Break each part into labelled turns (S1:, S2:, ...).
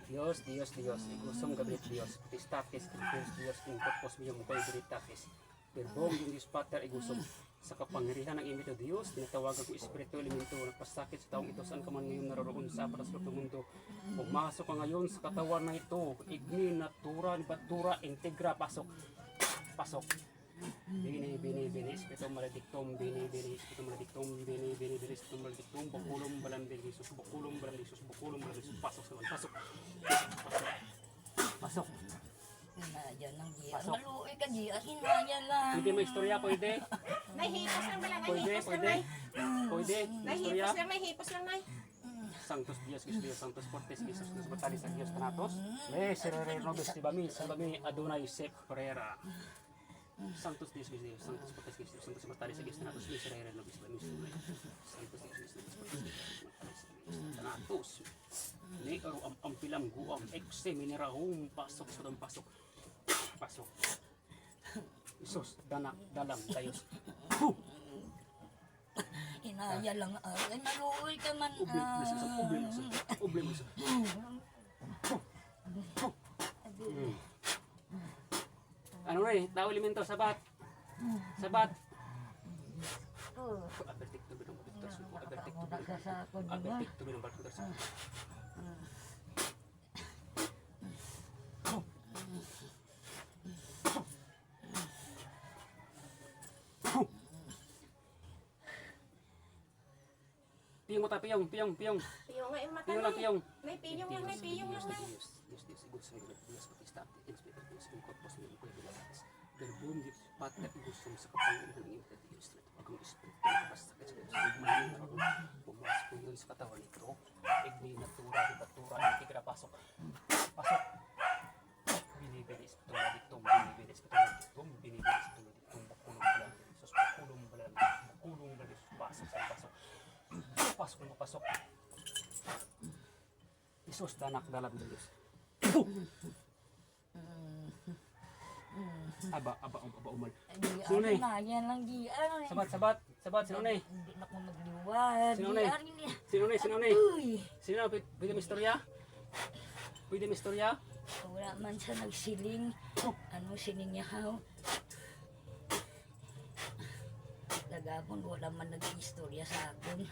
S1: Dios, Dios, Dios, igusong gabrit Dios, pistakis, Dios, king purpose mo yung ko'y giritakis. Perbong yung Diyos Pater igusong sa kapangyarihan ng imito Diyos, tinatawagan ko espiritu elemento, nagpasakit sa taong ito saan ka man ngayon naroroon sa parasulok ng mundo. Pumasok ka ngayon sa katawan na ito, igni, natura, batura, integra, pasok, pasok. Bini, espiritu maledictum, bini, espiritu maledictum, bini, espiritu maledictum, bukulong balang Jesus, bukulong balang Jesus, pasok sa pasok. Pasok.
S2: Sinadya ng giya.
S1: Pasok.
S2: Maluoy ka giya, sinadya lang.
S1: Pwede mo istorya, pwede?
S3: Nahihipos lang bala,
S1: Pwede,
S3: nahihipos lang,
S1: pwede.
S3: nay.
S1: Pwede, istorya.
S3: Nahihipos lang, nay.
S1: Santos Dios, Santos Fortes, Jesus, Batalis ang Dios Tanatos. Serere Nobis, Tibami, Adonai, Sep, Pereira. Santos Dios, Santos Fortes, Santos Batalis ang Dios Tanatos, Serere Nobis, Tibami, Santos Dios, Santos Fortes, Batalis ang Dios Tanatos. Nekaro ang pilang guam, ekse, minerahong, pasok sa dang pasok. Pasok. Isus, dalang, tayos.
S2: Sinadya lang. Ay, maluoy ka man.
S1: Uble mo. Ano rin, tao elemento, sabat. Sabat. Abertik to binong Victor. Abertik to binong Victor. Piyong mata, piyong.
S3: Piyong nga yung mata,
S1: Piyong lang,
S3: nay.
S1: piyong.
S3: Nay, piyong lang, nay.
S1: Dios, igod sa mga Dios, patistante, inspector, Dios, yung korpos ng mga bilagas. Verbum, Dios, pater, igusong sa kapangyarihan ng iyong Dios, na ito pagong espiritu, pasakit sa Dios, igmahin na rin, pumas po yun sa katawan nito, igni, natura, batura, integra, pasok, pasok, binibilis, tumadiktong, bakulong balang, Jesus, bakulong balang, pasok, pasok, pasok mo, pasok. Isus, danak dalam Diyos. Aba, umal. Sino na eh?
S2: Sinadya lang giya.
S1: Sabat, sino na eh?
S2: Hindi na ko magliwad.
S1: Sino na eh? Sino na eh? Sino na? Pwede mo istorya? Pwede mo istorya?
S2: Wala man siya nagsiling. Ano siling niya haw? Lagapon, wala man nag-istorya sa akin.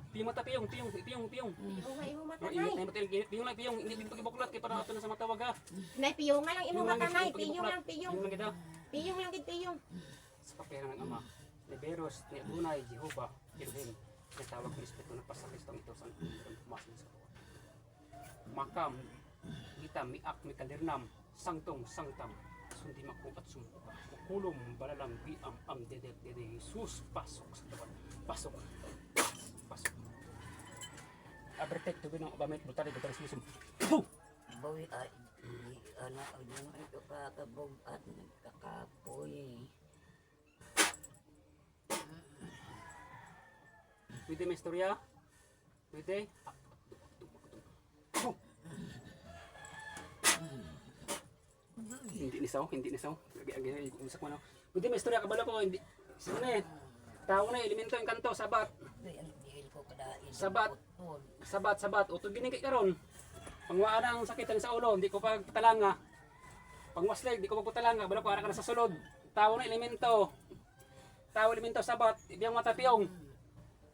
S1: Piyong mata, piyong.
S3: Piyong nga yung mata,
S1: Init
S3: nay.
S1: na yung piyong lang, piyong. Hindi pagibuklat kay para ato na sa matawag ha.
S3: Nay, piyong nga lang yung mata, nay. Piyong lang,
S1: Piyong lang kita.
S3: Piyong lang, piyong.
S1: Sa kapera ng Ama, ni Beros, ni Adonai, Jehovah, Elohim, natawag ng Espiritu na pasakistang ito sa pumasin sa kawan. Makam, kita, miak, mikalirnam, sangtong, sangtam, sundi maku at sumuka. Kukulong, balalang, biam, dede, Jesus, pasok sa kawan. Pasok. Abertek, tubi ng obamit, butari, sumusum.
S2: Bawi ay, ano, yung ito kakabog at nagkakapoy.
S1: Pwede may istorya? Pwede? Hindi nisaw. Usak mo na. Pwede may istorya, kabalo ko. Hindi. Sino na eh? Tao na, elemento yung kanto, sabat.
S2: Ang dihil ko kadain.
S1: Sabat. Utog ginigay karon. Pangwaan ang sakit sa ulo, hindi ko pagtalanga. Pangwasleg, hindi ko pagtalanga. Balo ko, ara ka na sa sulod. Tao na, elemento. Sabat. Ibiyang mata, piyong.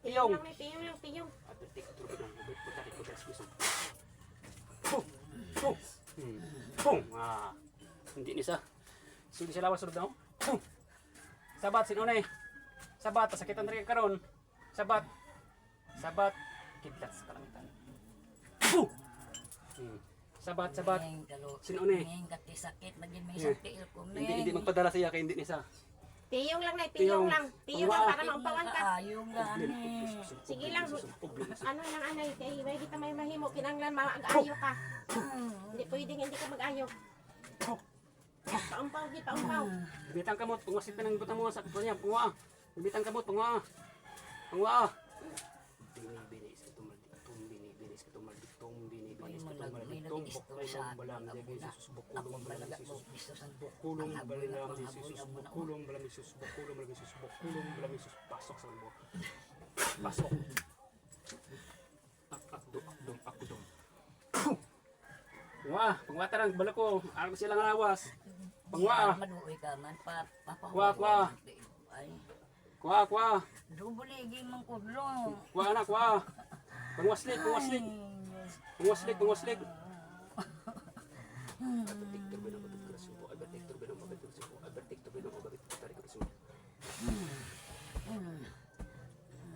S3: Piyong lang, nay. Piyong lang, piyong.
S1: Hindi nisa. Sudi siya lawas sulod na. Sabat, sino na eh? Sabat, sakitan rin karon. Sabat, kidlat sa kalangitan. Sabat. Sino na eh?
S2: Ngayon sakit, maging may sakit ko.
S1: Hindi magpadala siya kay hindi nisa.
S3: Piyong lang, nay. Piyong lang. Piyong lang para maupawan ka.
S2: Ayong gani.
S3: Sige lang. Ano lang, anay. Kaya may kita may mahimo. Kinanglan, mag-ayo ka. Hindi pwedeng hindi ka mag-ayo. Paumpaw.
S1: Bibitan kamot, pangwasit na ng butang mo sa kanya, pangwa. Bibitan kamot, pangwa. Binibinis ka tumaldiktum, bukulong balam Jesus, pasok sa mo. Pasok. Akdom. Pangwa tarang balo ko. Ako silang lawas. Pangwa.
S2: Maluoy ka man pa
S1: Kuha, kuha.
S2: Ay,
S1: Kuha.
S2: dubuligi man kudlo.
S1: Kuha anak, kuha. Pangwaslik. Pangwaslik.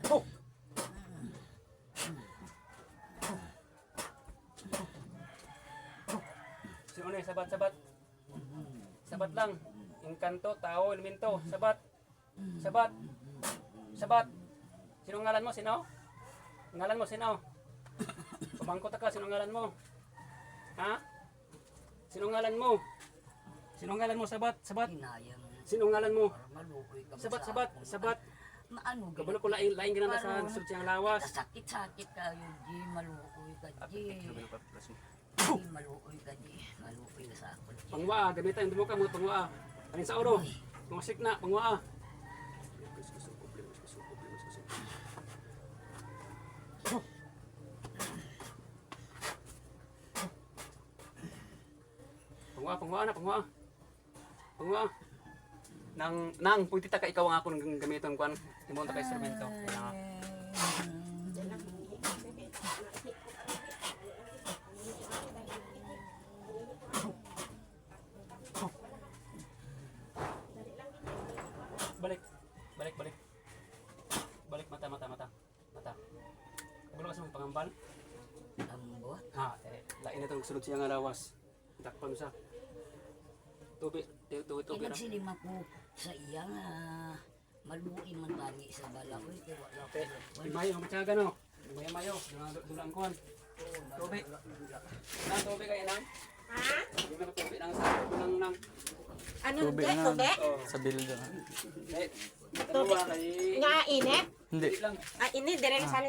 S1: Oh! Sino na sabat. Sabat lang. Engkanto, tao, elemento. Sabat. Sino ang ngalan mo? Sino? Ngalan mo, sino? Pumangkot ka, sino ang ngalan mo? Ha? Sino ang ngalan mo? Sino ang ngalan mo? Sabat.
S2: Hinayang.
S1: Sino ang ngalan mo?
S2: Maluoy ka.
S1: Sabat.
S2: Maano
S1: Kabalo ko laing ginanda sa sulod siyang lawas.
S2: Sakit kayo, G. Maluoy ka, G. Maluoy ka, G. Maluoy ka sa ako.
S1: Pangwa, gamitan mo ka mo pangwa. Alin sa oro? Pangwasik na, pangwa. Pangwa. Nang pwede ta ka ikaw ang ako ng gamiton kuan. Timon ta ka instrumento. Kaya balik. Balik mata. Kabalo ka sa mga pangambal.
S2: Ambot.
S1: Ha, lain itong sulod siya nga lawas. Takpan mo sa tubig.
S2: Nagsilima ko sa iya nga maluoy man tani sa balakoy. Kaya wala ko.
S1: Imayo, matyaga no. Imayo. Dulang kuhan. Tubig. Nang tubig kayo nang?
S3: Ha?
S1: Hindi na tubig nang sa nang.
S3: Ano,
S4: Tubig
S3: Jack?
S4: na.
S3: Tubig?
S4: Sa bildo.
S1: Tubig.
S3: Nga init?
S4: Hindi.
S1: lang.
S3: Init, dire na sana